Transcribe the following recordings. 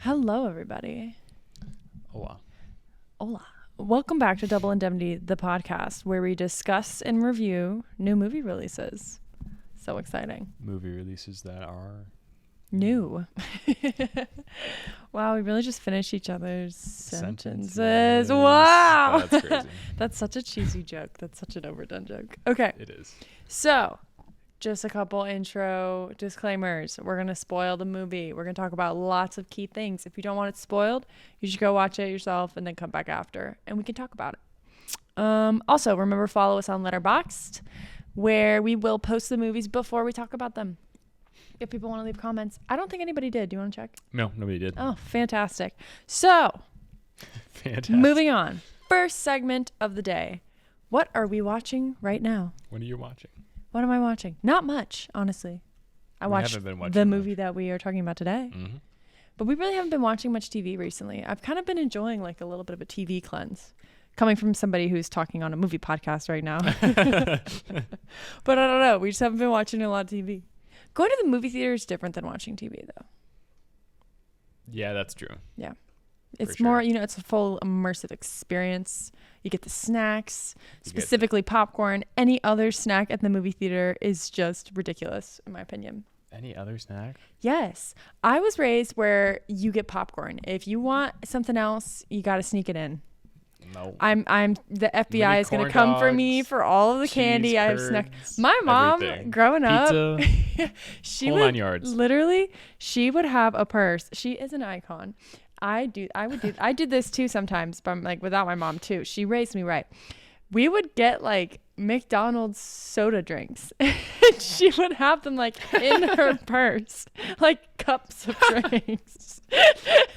Hello, everybody. Hola. Hola. Welcome back to Double Indemnity, the podcast where we discuss and review new movie releases. So exciting. Movie releases that are new. Wow, we really just finished each other's sentences. Sentences. Wow. That's crazy. That's such a cheesy joke. That's such an overdone joke. Okay. It is. So, just a couple intro disclaimers. We're going to spoil the movie. We're going to talk about lots of key things. If you don't want it spoiled, you should go watch it yourself and then come back after and we can talk about it. Also, remember, follow us on LetterBoxd, where we will post the movies before we talk about them. If people want to leave comments. I don't think anybody did. Do you want to check? No, nobody did. Oh, fantastic. So, Fantastic. moving on. First segment of the day. What are we watching right now? What are you watching? What am I watching? Not much, honestly. I watched the movie that we are talking about today. Mm-hmm. But we really haven't been watching much TV recently. I've kind of been enjoying like a little bit of a TV cleanse. Coming from somebody who's talking on a movie podcast right now. But I don't know. We just haven't been watching a lot of TV. Going to the movie theater is different than watching TV, though. Yeah, that's true. Yeah. It's For more, sure. it's a full immersive experience. You get the snacks, specifically popcorn. Any other snack at the movie theater is just ridiculous, in my opinion. Any other snack? Yes. I was raised where you get popcorn. If you want something else, you got to sneak it in. No. I'm the FBI Mini is going to corn come for me dogs, for all of the cheese candy I've snuck. curds, My mom, everything. growing up, Pizza, she whole would 9 yards. literally, she would have a purse. She is an icon. I did this too sometimes, but like without my mom too. She raised me right. We would get like McDonald's soda drinks and she would have them like in her purse, like cups of drinks.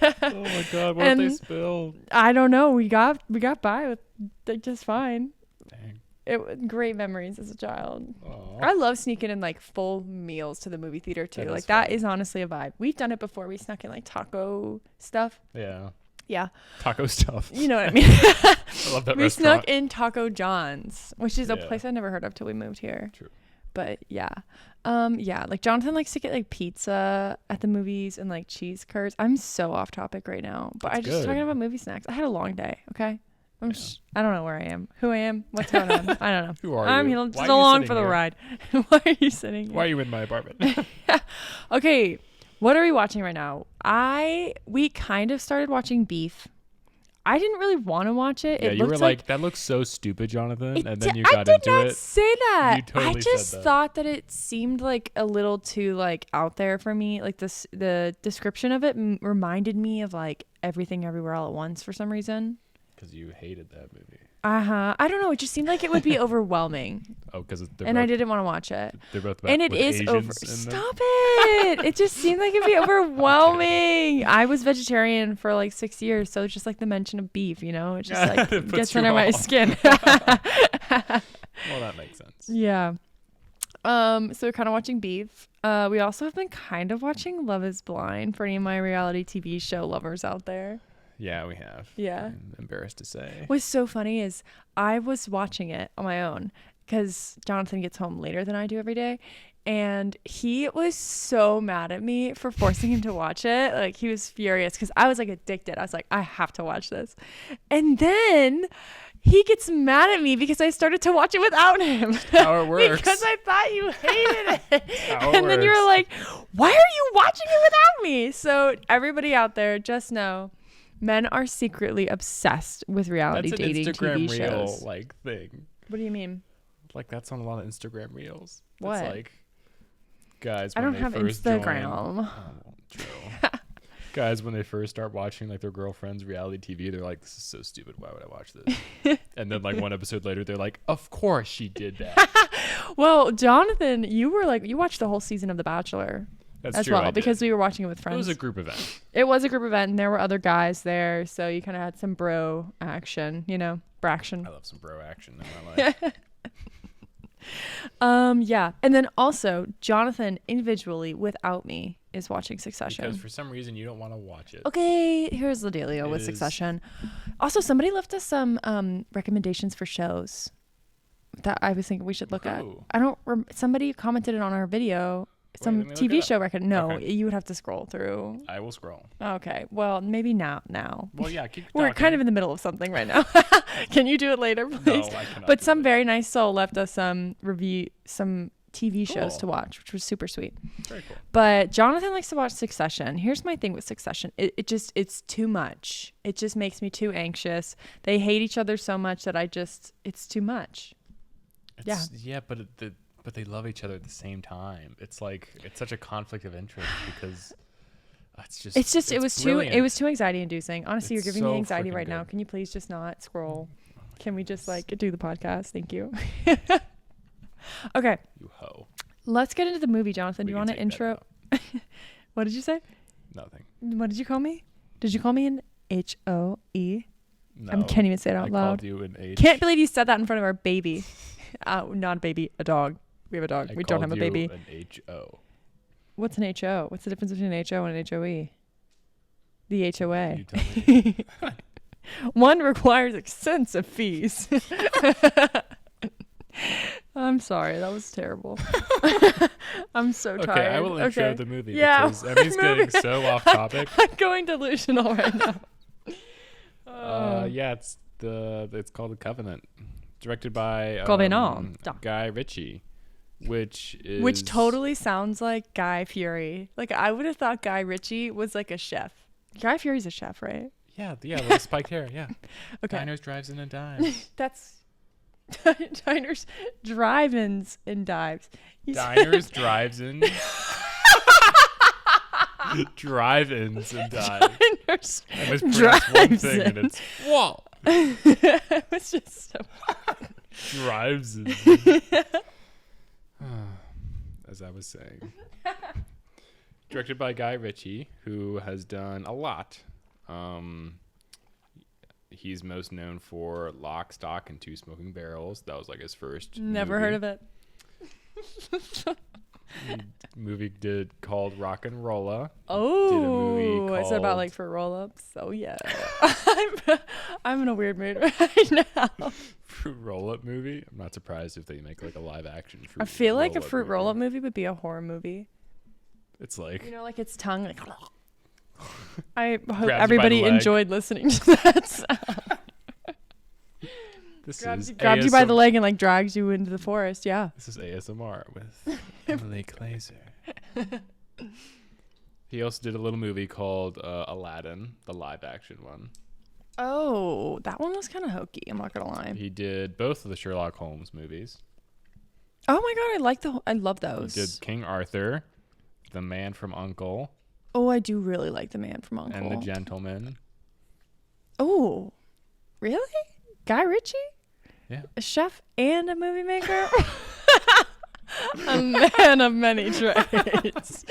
Oh my God, what And if they spill? I don't know. We got by with just fine. Dang. It was great memories as a child. Aw. I love sneaking in like full meals to the movie theater too. That is Like that fun. is honestly a vibe. We've done it before. We snuck in like taco stuff. Yeah. Yeah. Taco stuff. You know what I mean? I love that We restaurant. snuck in Taco John's, which is a Yeah. place I never heard of till we moved here. True. But yeah. Yeah, like Jonathan likes to get like pizza at the movies and like cheese curds. I'm so off topic right now, but That's I just good. talking about movie snacks. I had a long day, okay? Yeah. I don't know where I am, who I am, what's going on. I don't know. Who are I'm you? just Why are you along sitting for the here? ride. Why are you sitting here? Why are you in my apartment? Okay, what are we watching right now? We kind of started watching Beef. I didn't really want to watch it. Yeah, It you were looked like, that looks so stupid, Jonathan. It And then you I got did into not it. say that. You totally I just said that. thought that it seemed like a little too like out there for me. Like the description of it reminded me of like Everything Everywhere All at Once for some reason. Because you hated that movie. I don't know. It just seemed like it would be overwhelming, Oh, because and I didn't want to watch it. They're both about And it with is Asians over. in them. Stop it! It just seemed like it'd be overwhelming. I was vegetarian for like 6 years, so it's just like the mention of beef, it just like It puts gets you under my off. skin. Well, that makes sense. Yeah. So we're kind of watching Beef. We also have been kind of watching Love is Blind for any of my reality TV show lovers out there. Yeah, we have. Yeah. I'm embarrassed to say. What's so funny is I was watching it on my own because Jonathan gets home later than I do every day. And he was so mad at me for forcing him to watch it. Like, he was furious because I was like addicted. I was like, I have to watch this. And then he gets mad at me because I started to watch it without him. How it works. Because I thought you hated it. How it And then you were works. like, why are you watching it without me? So everybody out there, just know, men are secretly obsessed with reality That's an dating Instagram TV reel shows. like thing. What do you mean? Like that's on a lot of Instagram reels. What? It's like guys. I when don't they have first Instagram. Join, true. Guys, when they first start watching like their girlfriend's reality TV, they're like, "This is so stupid. Why would I watch this?" And then like one episode later, they're like, "Of course she did that." Well, Jonathan, you watched the whole season of The Bachelor. That's as true. I well did. because we were watching it with It friends. was a group event. It was a group event and there were other guys there, so you kind of had some bro action, braction. I love some bro action in my life. Yeah, and then also Jonathan individually without me is watching Succession. Because for some reason you don't want to watch it. Okay, here's the dealio It with is- Succession. Also, somebody left us some recommendations for shows that I was thinking we should look at. Ooh. Somebody commented it on our video. Some let me look it TV up. show record. No, Okay. you would have to scroll through. I will scroll. Okay. Well, maybe now. Well, yeah, keep We're talking. kind of in the middle of something right now. Can you do it later, No, please? I cannot. But do some that. very nice soul left us some review, some TV shows Cool. to watch, which was super sweet. Very cool. But Jonathan likes to watch Succession. Here's my thing with Succession. It's too much. It just makes me too anxious. They hate each other so much that it's too much. Yeah, but they love each other at the same time. It's like it's such a conflict of interest because It was brilliant. too anxiety inducing. Honestly, It's you're giving me so anxiety freaking right now. good. Can you please just not scroll? Can we just do the podcast? Thank you. Okay, You hoe. let's get into the movie, Jonathan. We Do you can want to take intro? that What did you say? Nothing. What did you call me? Did you call me an HOE? No. I can't even say it out I loud. called you an H. Can't believe you said that in front of our baby. Not a baby, a dog. We have a dog. I We don't have a called baby. you an HO. What's an HO? What's the difference between an HO and an HOE? The HOA. You tell me. One requires extensive fees. I'm sorry, that was terrible. I'm so tired. Okay, I will intro Okay. the movie Yeah, because Emmy's getting movie. so off topic. I'm going delusional right now. Yeah, it's called The Covenant, directed by Covenant. Guy Ritchie, which totally sounds like Guy Fieri. Like I would have thought Guy Ritchie was like a chef. Guy Fieri's a chef, right? yeah, with spiked hair, yeah. Okay. Diners, drives in, and dives. That's diners, drive-ins, and dives. Diners, drives in, drive-ins, and dives. Diners, I mispronounced one thing, and it's whoa. it was just so. Drives in. As I was saying. Directed by Guy Ritchie, who has done a lot. He's most known for Lock, Stock, and Two Smoking Barrels. That was like his first Never heard of it. movie called Rock and Rolla. Oh, is it about called- like for roll-ups? Oh yeah. I'm in a weird mood right now. Fruit roll-up movie. I'm not surprised if they make like a live action fruit. I feel like a roll-up fruit movie. roll-up movie would be a horror movie. It's like You know, like its tongue. Like, I hope Grabs you by everybody the leg. enjoyed listening to that sound. this grabs is you by the ASM leg and like drags you into the forest. Yeah. This is ASMR with Emily Glazer. He also did a little movie called Aladdin, the live action one. Oh, that one was kind of hokey. I'm not gonna lie. He did both of the Sherlock Holmes movies. Oh my god, I love He those. did King Arthur, The Man from U.N.C.L.E., Oh, I do really like The Man from U.N.C.L.E. and The Gentleman. Oh, really? Guy Ritchie? Yeah. A chef and a movie maker? A man of many trades.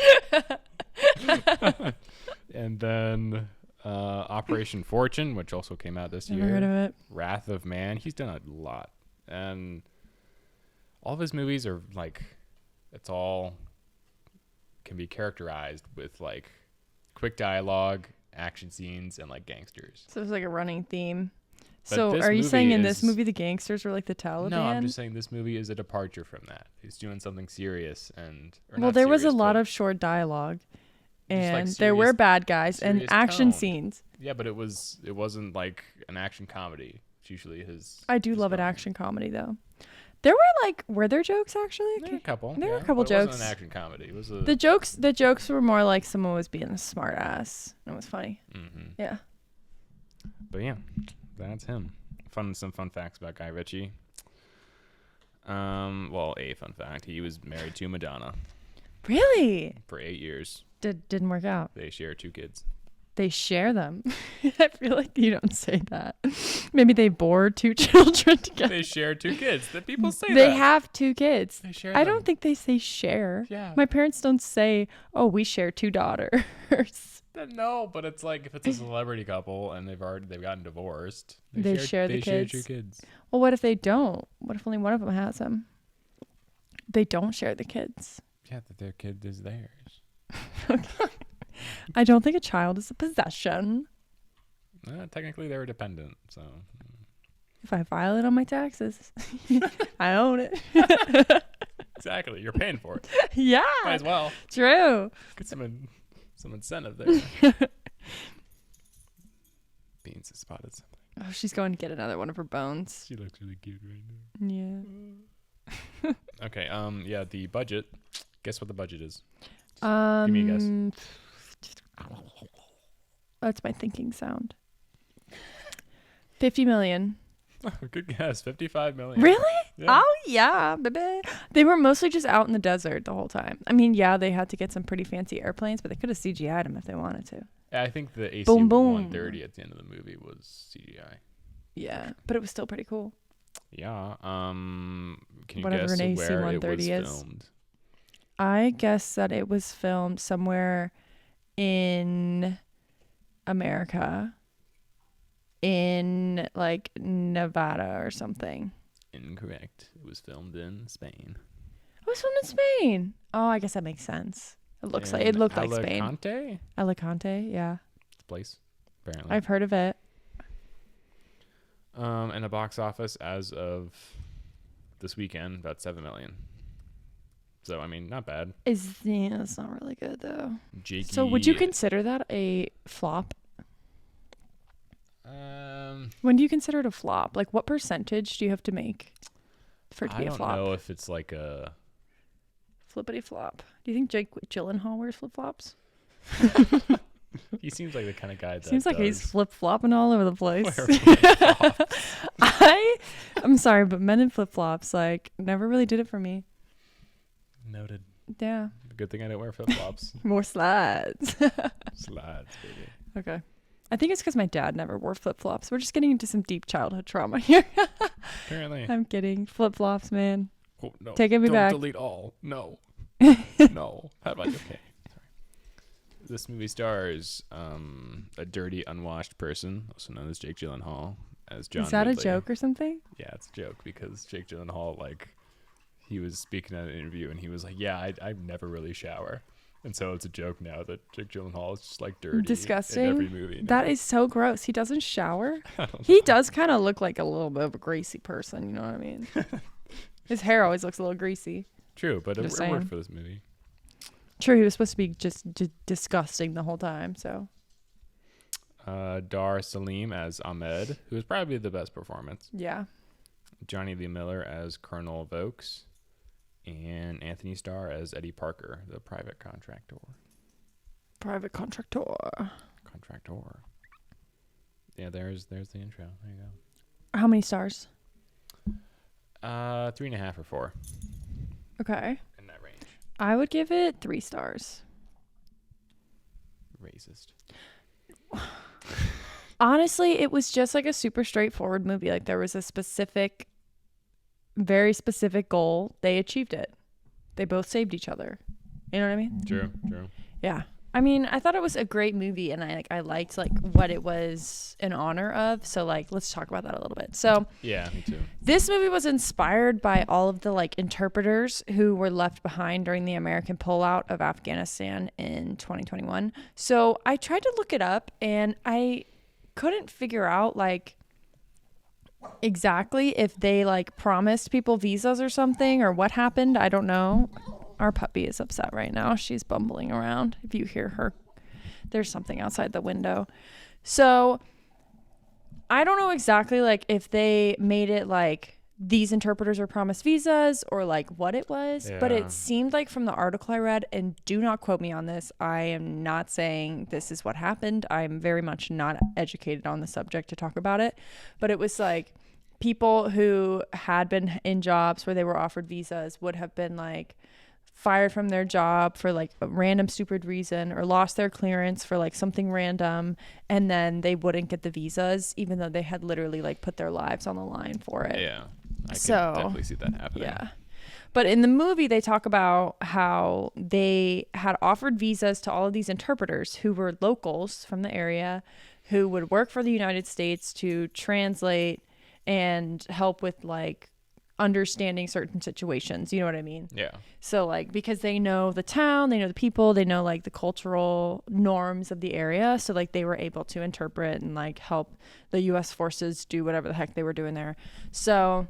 And then Operation Fortune, which also came out this Never year. heard of it. Wrath of Man. He's done a lot. And all of his movies are like, it's all can be characterized with like quick dialogue, action scenes, and like gangsters. So it's like a running theme. But So this are you saying movie in this is- movie the gangsters were like the Taliban? No, I'm just saying this movie is a departure from that. He's doing something serious and or Well, not there was a serious, lot but of short dialogue. like, And there were serious- bad guys and serious action tone. scenes. yeah, but it wasn't like an action comedy. It's usually his. I do his love an genre. action comedy though. Were there jokes actually? There were a couple. There were a yeah, couple but It jokes. wasn't an action comedy. It was a. The jokes were more like someone was being a smart ass. It was funny. Mhm. Yeah. But yeah, that's him. Some fun facts about Guy Ritchie. Well, a fun fact: he was married to Madonna Really? for 8 years. Didn't work out. They share 2 kids. They share them. I feel like you don't say that. Maybe they bore 2 children together. They share 2 kids. That people say They that. have 2 kids. They share. I them. don't think they say share. Yeah. My parents don't say, "Oh, we share 2 daughters." No, but it's like if it's a celebrity couple and they've gotten divorced. They share the They share kids. 2 kids. Well, what if they don't? What if only one of them has them? They don't share the kids. Yeah, that their kid is theirs. I don't think a child is a possession. Technically, they were dependent. So If I file it on my taxes, I own it. Exactly. You're paying for it. Yeah. Might as well. True. Get some incentive there. Beans has spotted something. Oh, she's going to get another one of her bones. She looks really cute right now. Yeah. Okay. Yeah. The budget. Guess what the budget is? Give me a guess. That's my thinking sound. 50 million. Good guess. 55 million. Really? Yeah. Oh, yeah, baby. They were mostly just out in the desert the whole time. I mean, yeah, they had to get some pretty fancy airplanes, but they could have CGI'd them if they wanted to. Yeah, I think the AC Boom, boom. 130 at the end of the movie was CGI. Yeah, but it was still pretty cool. Yeah. Can you Whatever guess an AC where it 130 was is. filmed? I guess that it was filmed somewhere in America, in like Nevada or something. Incorrect. It was filmed in Spain. It was filmed in Spain. Oh, I guess that makes sense. It looked like Spain. Alicante? Alicante, yeah. It's a place, apparently. I've heard of it. And the box office as of this weekend, about 7 million. So, I mean, not bad. It's not really good though. Jakey. So would you consider that a flop? When do you consider it a flop? Like what percentage do you have to make for it to be a flop? I don't know if it's like a Flippity flop. Do you think Jake Gyllenhaal wears flip flops? He seems like the kind of guy that Seems like he's does flip flopping all over the place. wear flip-flops. I'm sorry, but men in flip flops like never really did it for me. Noted. Yeah. Good thing I didn't wear flip-flops. More slides. Slides, baby. Okay. I think it's because my dad never wore flip flops. We're just getting into some deep childhood trauma here. Apparently. I'm kidding. Flip flops, man. Oh, no. Taking me back. Don't delete all. No. No. How about okay? Sorry. This movie stars a dirty, unwashed person, also known as Jake Gyllenhaal, as John. Is that Ridley. a joke or something? Yeah, it's a joke because Jake Gyllenhaal, like, he was speaking at an interview and he was like, "Yeah, I never really shower." And so it's a joke now that Jake Gyllenhaal is just like dirty, disgusting. in every movie. That is so gross. He doesn't shower. He does kind of look like a little bit of a greasy person. You know what I mean? His hair always looks a little greasy. True, but it Just worked saying. for this movie. True, he was supposed to be just disgusting the whole time. So Dar Salim as Ahmed, who is probably the best performance. yeah, Johnny Lee Miller as Colonel Vokes, and Anthony Starr as Eddie Parker, the private contractor. private contractor. Yeah, there's the intro. There you go. How many stars? 3.5 or 4 Okay, in that range. I would give it 3 stars. Racist. Honestly, it was just like a super straightforward movie. Like there was a specific, very specific goal. They achieved it. They both saved each other. You know what I mean? True. Yeah. I mean, I thought it was a great movie, and I liked like what it was in honor of. So like, let's talk about that a little bit. So Yeah, me too. this movie was inspired by all of the like interpreters who were left behind during the American pullout of Afghanistan in 2021. So I tried to look it up, and I couldn't figure out like exactly if they like promised people visas or something or what happened. I don't know. Our puppy is upset right now. She's bumbling around. If you hear her, there's something outside the window. So I don't know exactly like if they made it like these interpreters were promised visas or like what it was, but Yeah. it seemed like from the article I read, and do not quote me on this, I am not saying this is what happened. I'm very much not educated on the subject to talk about it, but it was like people who had been in jobs where they were offered visas would have been like fired from their job for like a random stupid reason or lost their clearance for like something random, and then they wouldn't get the visas even though they had literally like put their lives on the line for it. Yeah. I So, can definitely see that happening. Yeah. But in the movie, they talk about how they had offered visas to all of these interpreters who were locals from the area who would work for the United States to translate and help with like understanding certain situations. You know what I mean? Yeah. So like because they know the town, they know the people, they know like the cultural norms of the area. So like they were able to interpret and like help the US forces do whatever the heck they were doing there. So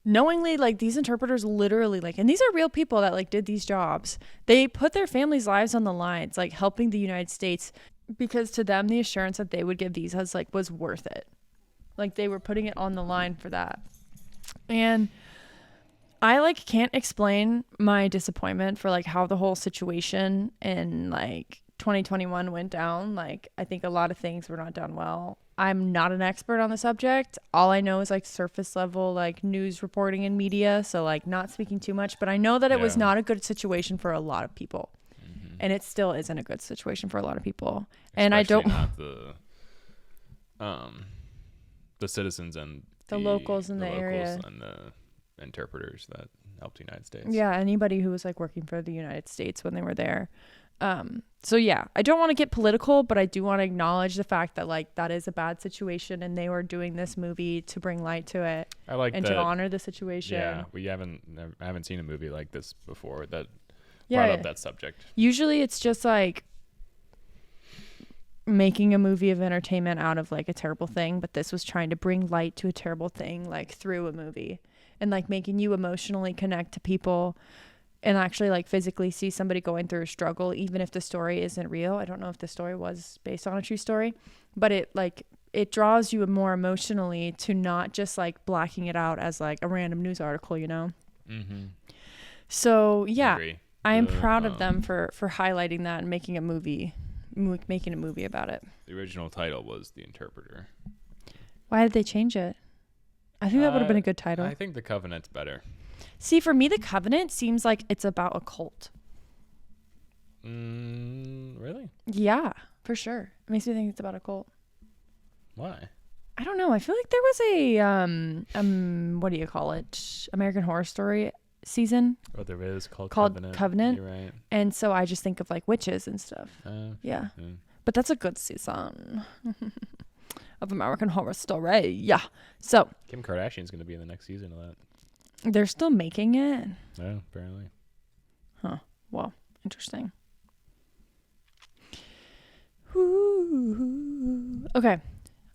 knowingly, like, these interpreters literally, like, and these are real people that like did these jobs. They put their families' lives on the line. It's like helping the United States, because to them the assurance that they would get visas like was worth it. Like, they were putting it on the line for that. And I like can't explain my disappointment for like how the whole situation in like 2021 went down. Like, I think a lot of things were not done well. I'm not an expert on the subject. All I know is like surface level like news reporting and media, so like not speaking too much, but I know that it was not a good situation for a lot of people. And it still isn't a good situation for a lot of people. And I don't not the citizens and the locals in the locals area and the interpreters that helped the United States. Yeah, anybody who was like working for the United States when they were there. So yeah, I don't want to get political, but I do want to acknowledge the fact that like that is a bad situation, and they were doing this movie to bring light to it. I like and that, to honor the situation. Yeah, I haven't seen a movie like this before that Yeah, brought up that subject. Usually it's just like making a movie of entertainment out of like a terrible thing, but this was trying to bring light to a terrible thing like through a movie, and like making you emotionally connect to people and actually like physically see somebody going through a struggle, even if the story isn't real. I don't know if the story was based on a true story, but it draws you more emotionally to not just like blacking it out as like a random news article, you know? Mm-hmm. So yeah, I am proud of them for highlighting that and making a movie about it. The original title was The Interpreter. Why did they change it? I think that would have been a good title. I think The Covenant's better. See, for me, The Covenant seems like it's about a cult. Really? Yeah, for sure. It makes me think it's about a cult. Why? I don't know. I feel like there was a what do you call it? American Horror Story season. Oh, there is called Covenant. You're right. And so I just think of like witches and stuff. Yeah. But that's a good season of American Horror Story. Yeah. So Kim Kardashian's going to be in the next season of that. They're still making it? Yeah, apparently. Huh. Well, interesting. Ooh. Okay.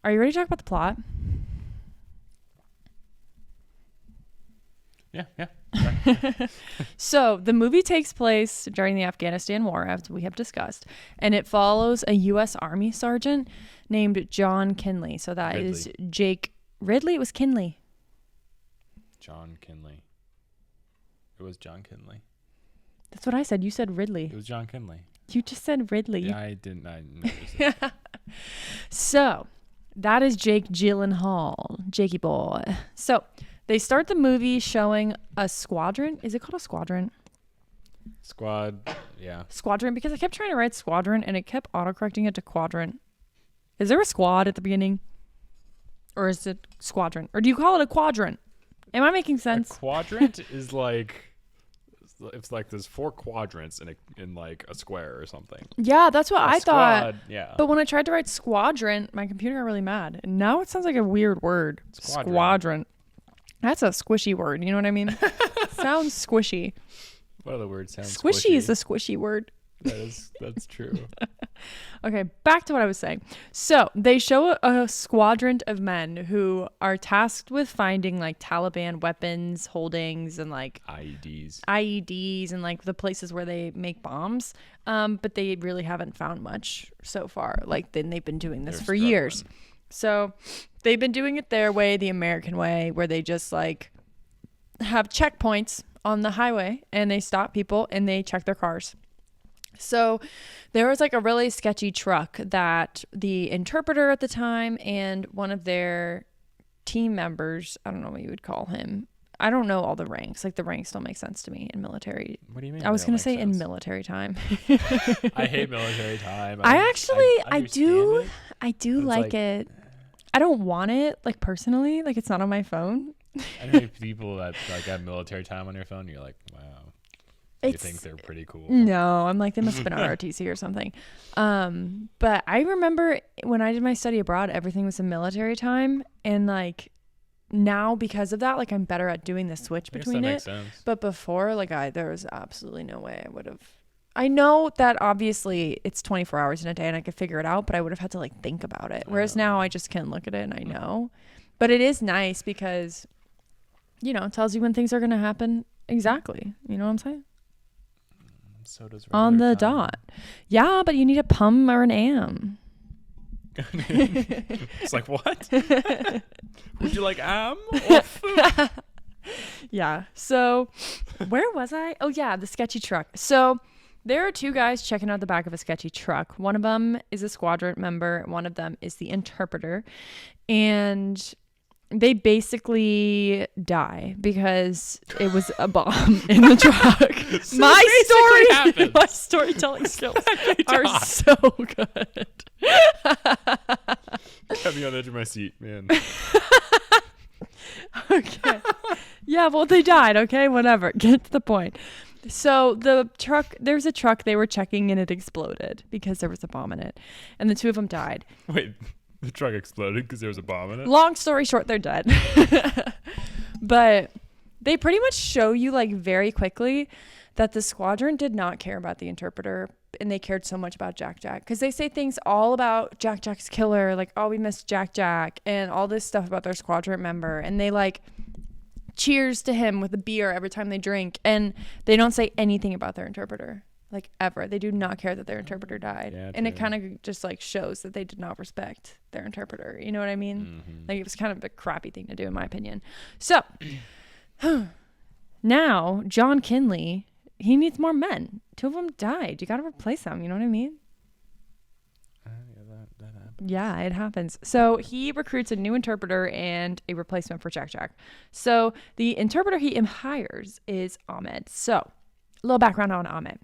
Are you ready to talk about the plot? Yeah. So the movie takes place during the Afghanistan war, as we have discussed, and it follows a U.S. Army sergeant named John Kinley. So that Ridley. is Jake Ridley. It was Kinley. John Kinley. It was John Kinley. That's what I said. You said Ridley. It was John Kinley. You just said Ridley. Yeah, I didn't. I noticed it. So that is Jake Gyllenhaal. Jakey boy. So they start the movie showing a squadron. Is it called a squadron? Squad. Yeah. Squadron, because I kept trying to write squadron and it kept autocorrecting it to quadrant. Is there a squad at the beginning? Or is it squadron? Or do you call it a quadrant? Am I making sense? A quadrant is like, it's like there's 4 quadrants in like a square or something. Yeah, that's what I thought. Yeah. But when I tried to write squadron, my computer got really mad. And now it sounds like a weird word. Squadron. That's a squishy word. You know what I mean? Sounds squishy. What other word sounds squishy? Squishy is a squishy word. That's true. Okay, back to what I was saying. So they show a squadron of men who are tasked with finding like Taliban weapons holdings and like IEDs and like the places where they make bombs. But they really haven't found much so far. Like they've been doing this for years. So they've been doing it their way, the American way, where they just like have checkpoints on the highway and they stop people and they check their cars. So there was like a really sketchy truck that the interpreter at the time and one of their team members, I don't know what you would call him. I don't know all the ranks. Like the ranks don't make sense to me in military. What do you mean? I was going to say in military time. I hate military time. I do like it. I don't want it like personally. Like it's not on my phone. I know people that like have military time on their phone. You're like, wow. You think they're pretty cool. No, I'm like, they must have been on ROTC or something. But I remember when I did my study abroad, everything was in military time. And like now because of that, like I'm better at doing the switch between it. Makes sense. But before, like there was absolutely no way I would have. I know that obviously it's 24 hours in a day and I could figure it out, but I would have had to like think about it. Whereas now I just can look at it and I know. But it is nice because tells you when things are going to happen exactly. You know what I'm saying? So does On the regular time. dot. Yeah, but you need a pum or an am. It's like, what? Would you like am or food? Yeah. So where was I? Oh, yeah, the sketchy truck. So there are two guys checking out the back of a sketchy truck. One of them is a squadron member. One of them is the interpreter. And they basically die because it was a bomb in the truck. So basically My storytelling skills are die. so good. Got me on the edge of my seat, man. Okay. Yeah, well, they died. Okay, whatever. Get to the point. So there's a truck they were checking and it exploded because there was a bomb in it. And the two of them died. Wait, the truck exploded because there was a bomb in it? Long story short, they're dead. But they pretty much show you like very quickly that the squadron did not care about the interpreter, and they cared so much about Jack because they say things all about Jack's killer, like, oh, we missed Jack, and all this stuff about their squadron member, and they like cheers to him with a beer every time they drink, and they don't say anything about their interpreter, like, ever. They do not care that their interpreter died. Yeah, and it true. kind of just like shows that they did not respect their interpreter, you know what I mean? Like, it was kind of a crappy thing to do, in my opinion. So now John Kinley, he needs more men. Two of them died. You got to replace them, you know what I mean? Yeah, that happened. Yeah, it happens. So he recruits a new interpreter and a replacement for Jack. So the interpreter he hires is Ahmed. So a little background on Ahmed.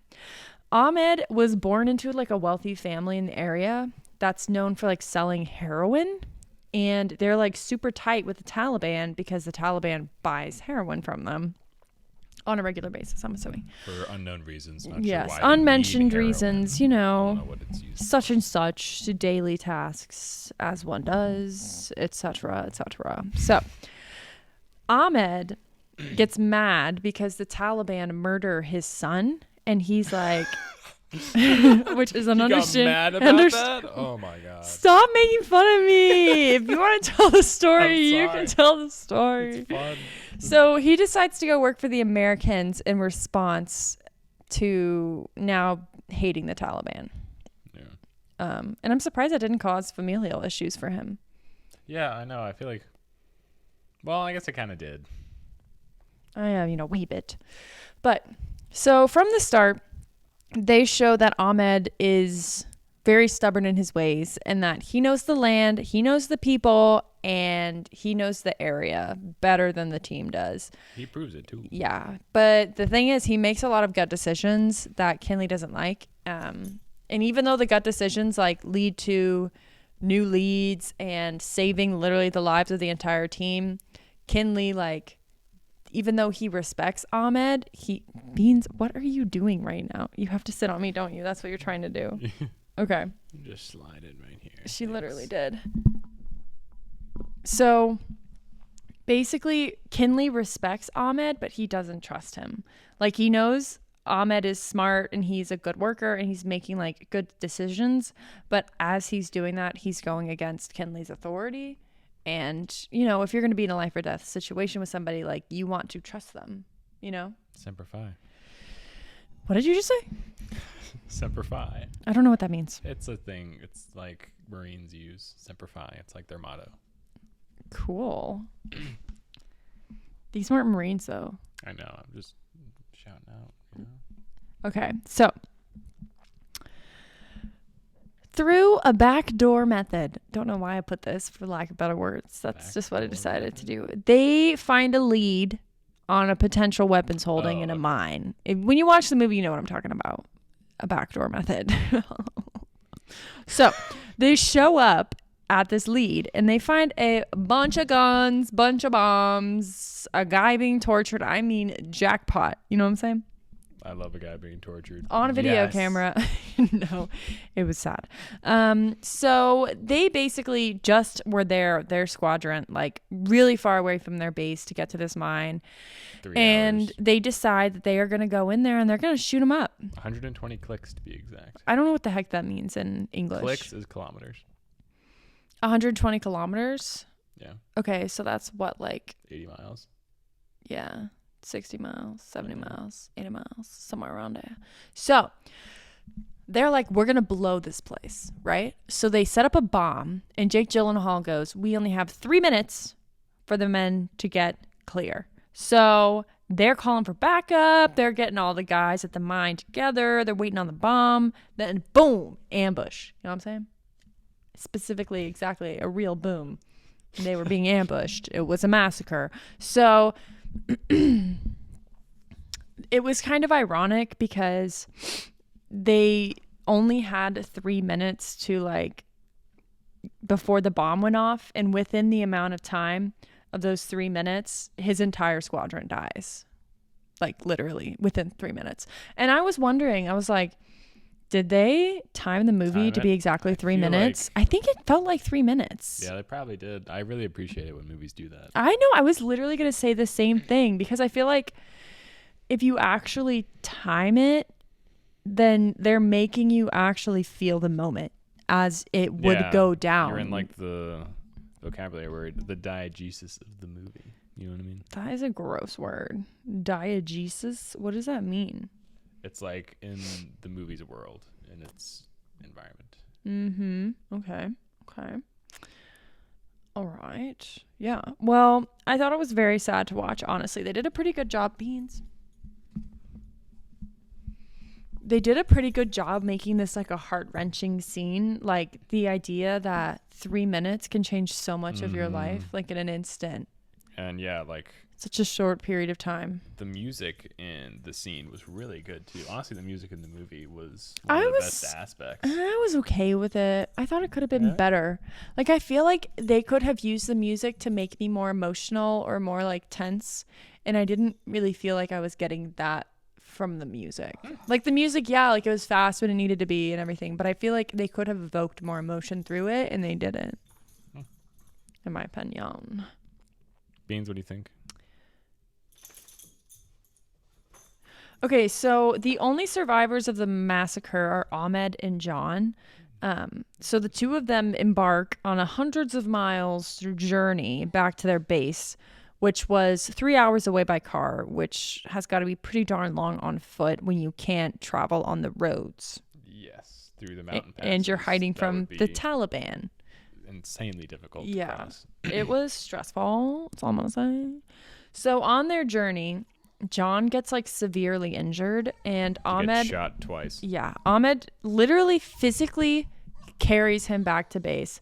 Ahmed was born into like a wealthy family in the area that's known for like selling heroin. And they're like super tight with the Taliban because the Taliban buys heroin from them on a regular basis, I'm assuming. For unknown reasons. Not Yes, sure why unmentioned they need reasons, heroin. you I don't know, know what it's used such and such to daily tasks as one does, etc., etc. So Ahmed gets mad because the Taliban murder his son, and he's like, which is an You got understand. mad about that? Oh my god. Stop making fun of me. If you want to tell the story, you sorry. can tell the story. It's fun. So he decides to go work for the Americans in response to now hating the Taliban. Yeah. And I'm surprised that didn't cause familial issues for him. Yeah, I know. I feel like, well, I guess it kind of did. Wee bit. But so from the start, they show that Ahmed is very stubborn in his ways and that he knows the land, he knows the people, and he knows the area better than the team does. He proves it too. Yeah. But the thing is, he makes a lot of gut decisions that Kinley doesn't like. And even though the gut decisions like lead to new leads and saving literally the lives of the entire team, Kinley, like, even though he respects Ahmed, Beans, what are you doing right now? You have to sit on me, don't you? That's what you're trying to do. Okay. Just slide it right here. She literally did. So basically, Kinley respects Ahmed, but he doesn't trust him. Like, he knows Ahmed is smart and he's a good worker and he's making like good decisions. But as he's doing that, he's going against Kinley's authority. And, if you're going to be in a life or death situation with somebody, like, you want to trust them, Semper Fi. What did you just say? Semper Fi. I don't know what that means. It's a thing. It's like Marines use Semper Fi. It's like their motto. Cool. These weren't Marines, though. I know. I'm just shouting out. Okay, so through a backdoor method, don't know why I put this for lack of better words. That's just what I decided to do. They find a lead on a potential weapons holding in a mine. When you watch the movie, you know what I'm talking about. A backdoor method. So they show up at this lead and they find a bunch of guns, bunch of bombs, a guy being tortured. I mean, jackpot. You know what I'm saying? I love a guy being tortured. On a video camera. No, it was sad. So they basically just were there, their squadron, like really far away from their base to get to this mine. 3 and hours. they decide that they are going to go in there and they're going to shoot them up. 120 clicks to be exact. I don't know what the heck that means in English. Clicks is kilometers. 120 kilometers? Yeah. Okay, so that's what, like 80 miles. Yeah. 60 miles, 70 miles, 80 miles, somewhere around there. So they're like, we're going to blow this place, right? So they set up a bomb, and Jake Gyllenhaal goes, we only have 3 minutes for the men to get clear. So they're calling for backup. They're getting all the guys at the mine together. They're waiting on the bomb. Then boom, ambush. You know what I'm saying? Specifically, exactly, a real boom. They were being ambushed. It was a massacre. So it was kind of ironic because they only had 3 minutes to like before the bomb went off, and within the amount of time of those 3 minutes, his entire squadron dies. Like literally within 3 minutes. And I was wondering, I was like, did they time the movie to be exactly 3 minutes? I think it felt like 3 minutes. Yeah, they probably did. I really appreciate it when movies do that. I know. I was literally going to say the same thing because I feel like if you actually time it, then they're making you actually feel the moment as it would go down. You're in like the vocabulary word, the diegesis of the movie. You know what I mean? That is a gross word. Diegesis? What does that mean? It's like in the movie's world, in its environment. Okay. All right. Yeah. Well, I thought it was very sad to watch, honestly. They did a pretty good job, Beans. They did a pretty good job making this like a heart-wrenching scene. Like the idea that 3 minutes can change so much of your life, like in an instant. And yeah, like such a short period of time. The music in the scene was really good too. Honestly, the music in the movie was one of the best aspects. I was okay with it. I thought it could have been better. Like I feel like they could have used the music to make me more emotional or more like tense, and I didn't really feel like I was getting that from the music. Like the music, yeah, like it was fast when it needed to be and everything, but I feel like they could have evoked more emotion through it, and they didn't. In my opinion. Beans, what do you think? Okay, so the only survivors of the massacre are Ahmed and John. So the two of them embark on a hundreds of miles journey back to their base, which was 3 hours away by car, which has got to be pretty darn long on foot when you can't travel on the roads. Yes, through the mountain passes. And you're hiding from the Taliban. Insanely difficult to cross. It was stressful. That's all I'm gonna say. So on their journey, John gets like severely injured, and Ahmed gets shot twice. Yeah, Ahmed literally physically carries him back to base.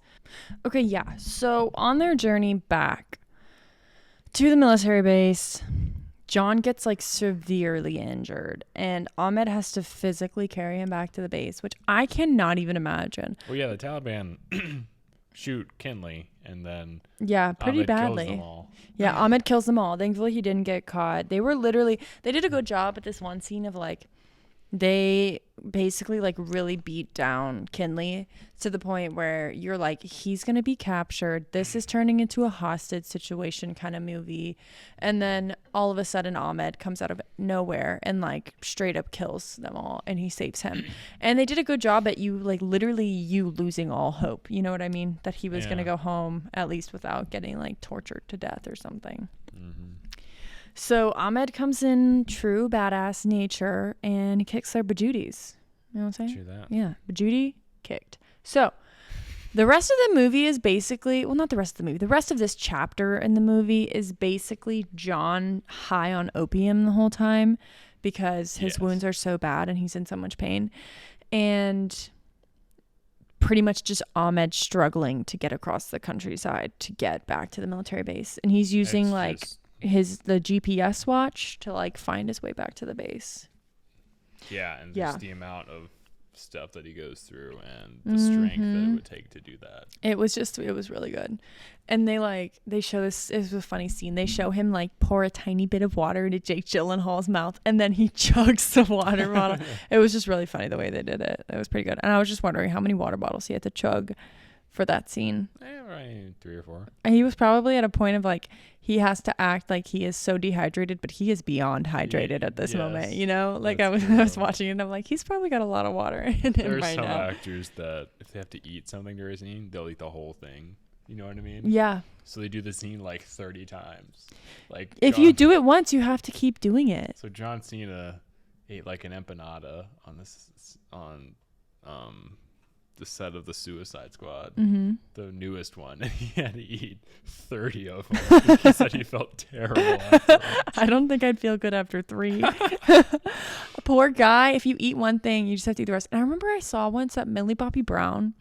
Okay, yeah. So on their journey back to the military base, John gets like severely injured, and Ahmed has to physically carry him back to the base, which I cannot even imagine. Well, yeah, the Taliban shoot Kinley, and then pretty Ahmed badly. Kills them all. Yeah, Ahmed kills them all. Thankfully, he didn't get caught. They did a good job at this one scene of like, they basically like really beat down Kinley to the point where you're like, he's going to be captured. This is turning into a hostage situation kind of movie. And then all of a sudden Ahmed comes out of nowhere and like straight up kills them all, and he saves him. And they did a good job at you like literally you losing all hope. You know what I mean? That he was going to go home at least without getting like tortured to death or something. So Ahmed comes in true badass nature and kicks their bajooties. You know what I'm saying? True that. Yeah, bajooti kicked. So the rest of the movie is basically, well, not the rest of the movie. The rest of this chapter in the movie is basically John high on opium the whole time because his wounds are so bad and he's in so much pain. And pretty much just Ahmed struggling to get across the countryside to get back to the military base. And he's using the GPS watch to like find his way back to the base. Just the amount of stuff that he goes through and the strength that it would take to do that. It was really good. And they show this, it was a funny scene. They show him like pour a tiny bit of water into Jake Gyllenhaal's mouth, and then he chugs the water bottle. It was just really funny the way they did it. It was pretty good. And I was just wondering how many water bottles he had to chug for that scene. Right, 3 or 4. And he was probably at a point of like, he has to act like he is so dehydrated, but he is beyond hydrated at this moment, you know? Like I was watching it and I'm like, he's probably got a lot of water in him right now. There are some actors that if they have to eat something during a scene, they'll eat the whole thing. You know what I mean? Yeah. So they do the scene like 30 times. Like If you do it once, you have to keep doing it. So John Cena ate like an empanada on the set of the Suicide Squad, the newest one, and he had to eat 30 of them. He said he felt terrible afterwards. I don't think I'd feel good after 3. Poor guy. If you eat one thing, you just have to eat the rest. And I remember I saw once that Millie Bobby Brown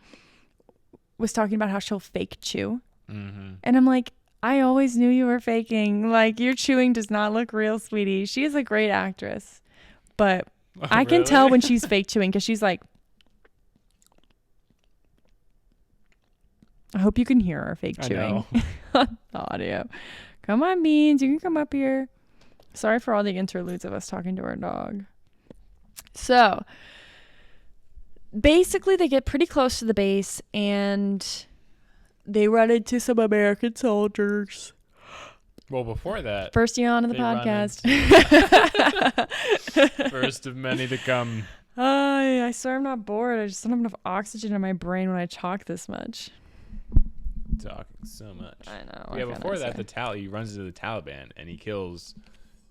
was talking about how she'll fake chew. And I'm like, I always knew you were faking. Like, your chewing does not look real, sweetie. She is a great actress. But I can tell when she's fake chewing because she's like, I hope you can hear her fake chewing on the audio. Come on, Beans. You can come up here. Sorry for all the interludes of us talking to our dog. So, basically, they get pretty close to the base, and they run into some American soldiers. Well, before that... First yawn of the podcast. First of many to come. I swear I'm not bored. I just don't have enough oxygen in my brain when I talk this much. Talking so much. I know. Yeah, before that, he runs into the Taliban and he kills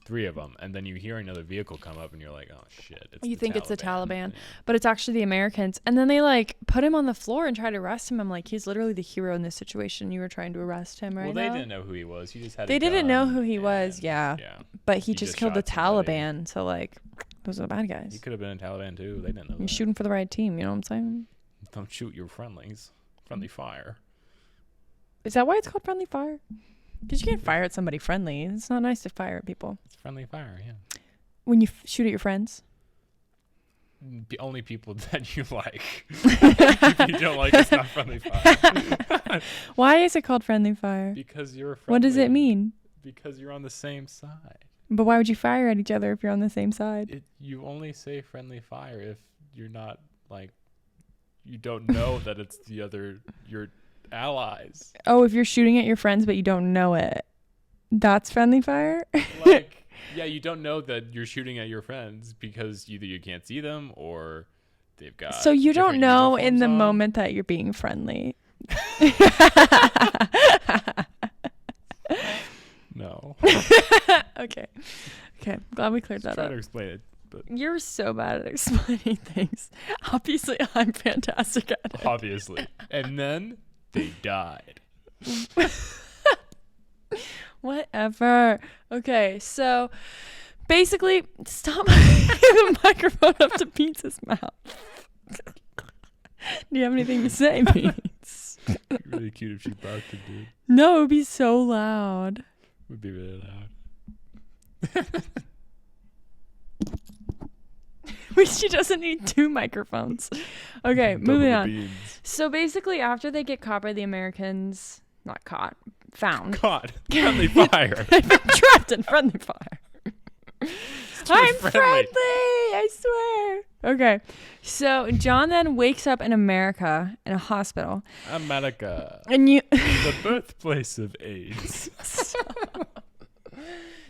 3 of them, and then you hear another vehicle come up and you're like, oh shit, you think it's the Taliban, but it's actually the Americans. And then they like put him on the floor and try to arrest him. I'm like, he's literally the hero in this situation. You were trying to arrest him right now. Well, they didn't know who he was. He just had They didn't know who he was. Yeah. But he just killed the Taliban. So like, those are the bad guys. He could have been a Taliban too. They didn't know. You're shooting for the right team. You know what I'm saying? Don't shoot your friendlies. Friendly fire. Is that why it's called friendly fire? Because you can't fire at somebody friendly. It's not nice to fire at people. It's friendly fire, yeah. When you shoot at your friends? The only people that you like. If you don't like, it's not friendly fire. Why is it called friendly fire? Because you're friendly. What does it mean? Because you're on the same side. But why would you fire at each other if you're on the same side? You only say friendly fire if you're not, like, you don't know that it's your allies. Oh, if you're shooting at your friends but you don't know it, that's friendly fire? Like, yeah, you don't know that you're shooting at your friends because either you can't see them or they've got... So you don't know in the moment that you're being friendly. No. Okay. Glad we cleared that up. Try to explain it. But you're so bad at explaining things. Obviously, I'm fantastic at it. Obviously. And then they died. Whatever. Okay, so basically, stop putting the microphone up to Pizza's mouth. Do you have anything to say, Beans? It'd be really cute if she barked it, dude. No, it would be so loud. It would be really loud. She doesn't need 2 microphones. Okay, moving on. Beans. So basically, after they get caught by the Americans, not caught, found. Caught. Friendly fire. They've been trapped in friendly fire. I'm friendly. I swear. Okay, so John then wakes up in America in a hospital. America. And the birthplace of AIDS.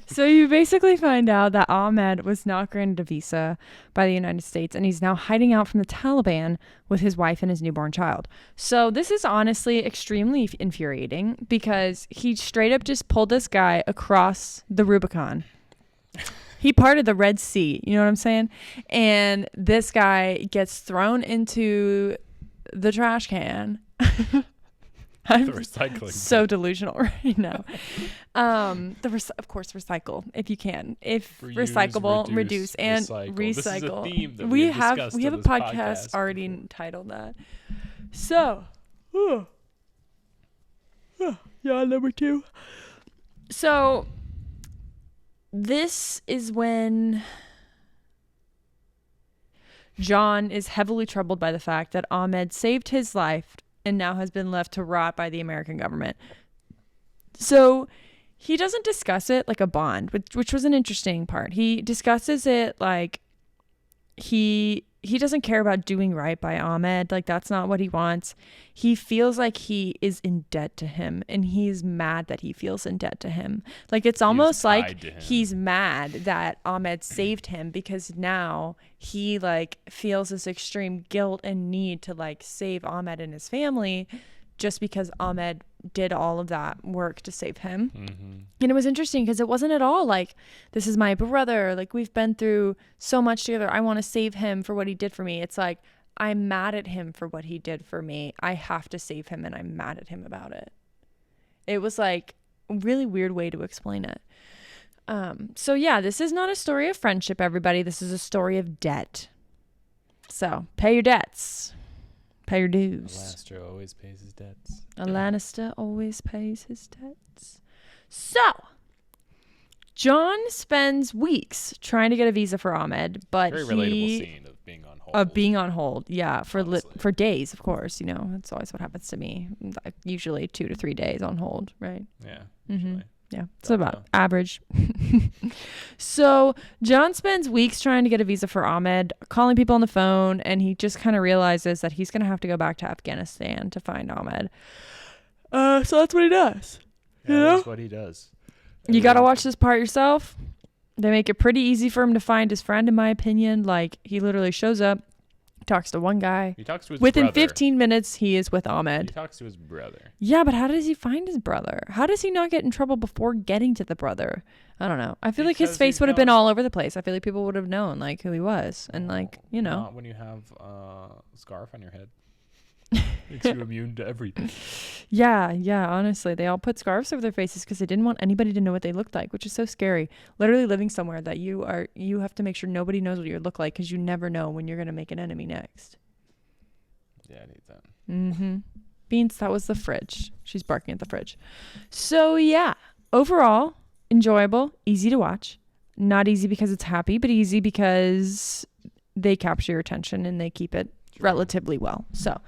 So you basically find out that Ahmed was not granted a visa by the United States, and he's now hiding out from the Taliban with his wife and his newborn child. So this is honestly extremely infuriating because he straight up just pulled this guy across the Rubicon. He parted the Red Sea, you know what I'm saying? And this guy gets thrown into the trash can. I'm so delusional right now. Of course, recycle if you can. If recyclable, reduce and recycle. This is a theme that we have a podcast already entitled that. So, yeah, number 2. So, this is when John is heavily troubled by the fact that Ahmed saved his life and now has been left to rot by the American government. So he doesn't discuss it like a bond, which was an interesting part. He discusses it like he doesn't care about doing right by Ahmed. Like, that's not what he wants. He feels like he is in debt to him, and he's mad that he feels in debt to him. Like, it's almost like he's mad that Ahmed saved him because now he like feels this extreme guilt and need to like save Ahmed and his family just because Ahmed did all of that work to save him. Mm-hmm. And it was interesting because it wasn't at all like, this is my brother. Like, we've been through so much together. I want to save him for what he did for me. It's like, I'm mad at him for what he did for me. I have to save him, and I'm mad at him about it. It was like a really weird way to explain it. So yeah, this is not a story of friendship, everybody. This is a story of debt. So pay your debts. Pay your dues. A Lannister always pays his debts. A Lannister always pays his debts. So, John spends weeks trying to get a visa for Ahmed, but Very relatable scene of being on hold. Of being on hold, yeah, for Honestly. days, of course. You know, that's always what happens to me. Like, usually 2 to 3 days on hold, right? Yeah, Mm-hmm. usually. Yeah, it's Don't about know. average. So John spends weeks trying to get a visa for Ahmed, calling people on the phone, and he just kind of realizes that he's going to have to go back to Afghanistan to find Ahmed. So that's what he does. Yeah, You know? that's what he does. You got to watch this part yourself. They make it pretty easy for him to find his friend, in my opinion. Like, he literally shows up, talks to one guy. He talks to his Within brother. 15 minutes, he is with He Ahmed. talks to his brother. Yeah, but how does he find his brother? How does he not get in trouble before getting to the brother? I don't know. I feel like his Because face he's would have been known- all over the place. I feel like people would have known, like, who he was. And, like, you know. Not when you have a scarf on your head. Makes you immune to everything. Yeah, honestly. They all put scarves over their faces because they didn't want anybody to know what they looked like, which is so scary. Literally living somewhere that you have to make sure nobody knows what you look like because you never know when you're going to make an enemy next. Yeah, I need that. Mm-hmm. Beans, that was the fridge. She's barking at the fridge. So, yeah. Overall, enjoyable, easy to watch. Not easy because it's happy, but easy because they capture your attention and they keep it relatively well. So,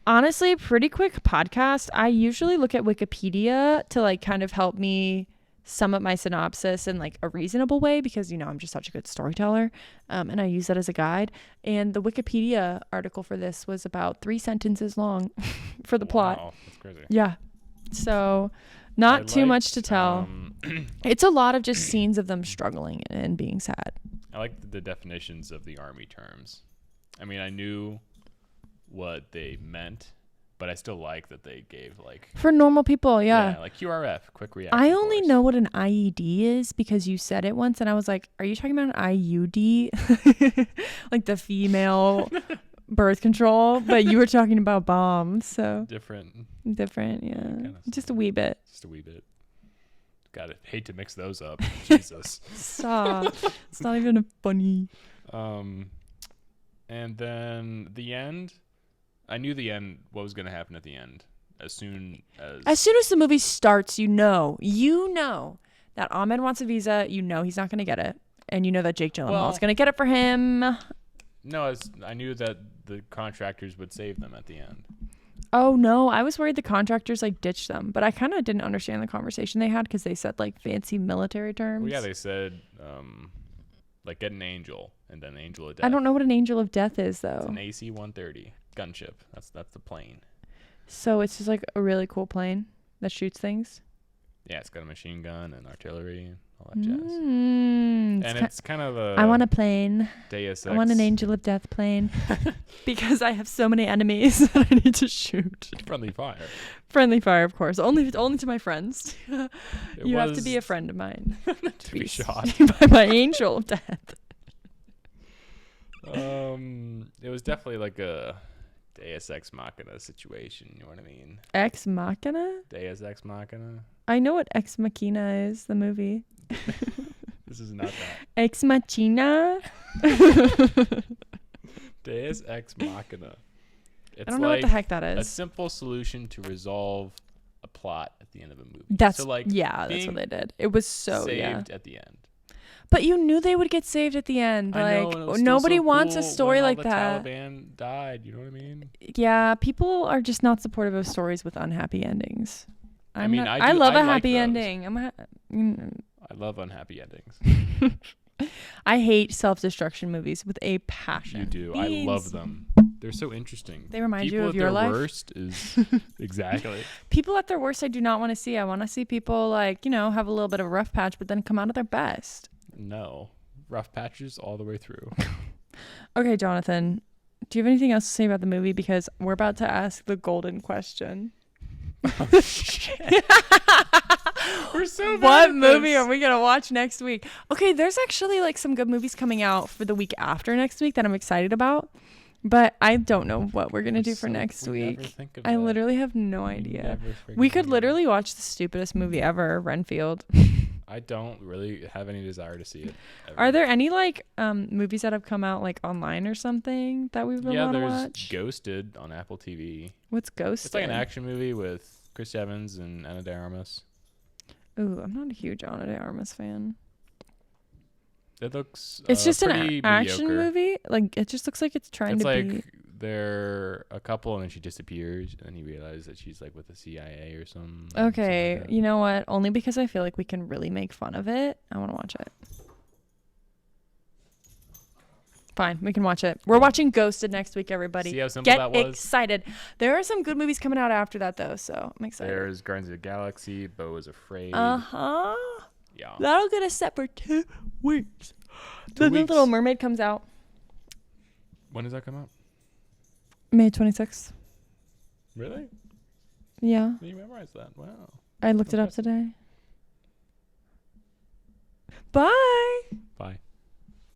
honestly, pretty quick podcast. I usually look at Wikipedia to, like, kind of help me sum up my synopsis in, like, a reasonable way because, you know, I'm just such a good storyteller, and I use that as a guide. And the Wikipedia article for this was about 3 sentences long for the plot. Wow, that's crazy. Yeah. So, not I too much to liked, tell. It's a lot of just scenes of them struggling and being sad. I like the definitions of the army terms. I mean, I knew what they meant, but I still like that they gave, like, For normal people, yeah. like QRF, quick reaction. I only force. know what an IED is because you said it once and I was like, are you talking about an IUD? Like the female birth control, but you were talking about bombs, so Different, different, yeah. Kinda Just a wee bit. just a wee bit. Gotta hate to mix those up. Jesus. Stop. It's not even a funny. And then the end. I knew the end. What was gonna happen at the end? As soon as The movie starts, you know that Ahmed wants a visa. You know he's not going to get it, and you know that Jake Gyllenhaal is going to get it for him. no, I knew that the contractors would save them at the end. Oh no, I was worried the contractors like ditched them, but I kind of didn't understand the conversation they had because they said like fancy military terms. Well, yeah, they said like get an angel and then angel of death. I don't know what an angel of death is It's though. an AC-130 gunship. That's the plane. So it's just like a really cool plane that shoots things. Yeah, it's got a machine gun and artillery and all that jazz. Mm, And it's kind of a I want a plane. Deus Ex. I want an angel of death plane because I have so many enemies that I need to shoot. friendly fire. Friendly fire, of course. Only to my friends. It You have to was be a friend of mine to be shot. by my angel of death. It was definitely like a Deus Ex Machina situation. You know what I mean? Ex Machina? Deus Ex Machina. I know what Ex Machina is, the movie. This is not that. Ex Machina? Deus Ex Machina. It's I don't know like what the heck that a is. simple solution to resolve a plot at the end of a movie. That's so like that's being what they did. It was so saved at the end. But you knew they would get saved at the end. I know, Like and it was still nobody so wants a cool story when all like the that. Taliban died. You know what I mean? Yeah, people are just not supportive of stories with unhappy endings. I mean, I do- love I a like happy those. ending. I love unhappy endings. I hate self-destruction movies with a passion. You do. Beans. I love them. They're so interesting. They remind People you of at your their life. worst is exactly. People at their worst, I do not want to see. I want to see people like, have a little bit of a rough patch, but then come out at their best. No. Rough patches all the way through. Okay, Jonathan, do you have anything else to say about the movie? Because we're about to ask the golden question. We're so bad What at movie this. are we gonna watch next week? Okay, there's actually like some good movies coming out for the week after next week that I'm excited about, but I don't know what we're gonna do for next we never week. think of I that. literally have no We idea. never freaking We could think of literally watch the stupidest movie ever, Renfield. it. I don't really have any desire to see it. Ever. Are there any like movies that have come out like online or something that we would want to there's watch? Ghosted on Apple TV. What's Ghost? It's like an action movie with Chris Evans and Ana de Armas. Ooh, I'm not a huge Ana de Armas fan. It looks. It's just an pretty action mediocre. movie. Like it just looks like it's trying It's to like be. they're a couple and then she disappears and then you realize that she's like with the CIA or something. Okay, Like you know what? Only because I feel like we can really make fun of it. I want to watch it. Fine, we can watch it. We're watching Ghosted next week, everybody. See how simple Get that was? excited. There are some good movies coming out after that, though, so I'm excited. There's Guardians of the Galaxy. Beau is Afraid. Uh-huh. Yeah. That'll get us set for 2 weeks. 2 The weeks. Little Mermaid comes out When does that come out? May 26th. Really? Yeah. You memorized that. Wow. I looked it up today. Bye.